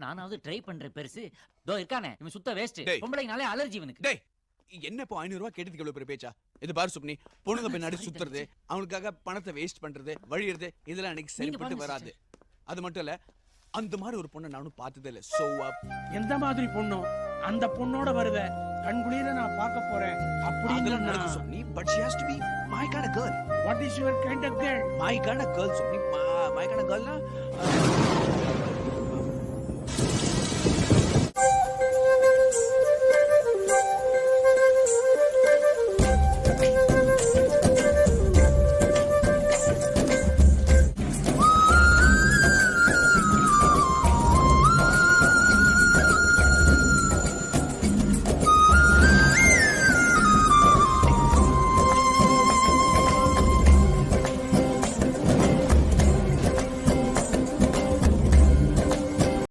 நானாவது ட்ரை பண்றேன் பெருசு. தோ இருக்கானே இவன் சுத்த வேஸ்ட். டேய். பொம்பளைங்கனாலே அலர்ஜி இவனுக்கு. டேய் என்ன இப்போ 500 ரூபாய் கேட்டதுக்கு எவ்வளவு பெரிய பேச்சா? இது பாரு சுப்னி, பொண்ணுங்க பின்னாடி சுத்துறது, அவங்களுக்காக பணத்தை வேஸ்ட் பண்றது, வழியிறது, இதெல்லாம் எனக்கு சரிப்பட்டு பாருங்க வராது. அது மட்டும் இல்ல, அந்த மாதிரி ஒரு பொண்ணை நானும் பார்த்ததே இல்ல. சோ எந்த மாதிரி பொண்ணோ அந்த பொண்ணோட வருவ கண்குளிர நான் பார்க்க போறேன் அதெல்லாம் அப்படின்னு நடக்கும் சுப்னி. But she has to be my kind of girl. What is your kind of girl? My kind of girl சுப்னி. My kind of girl.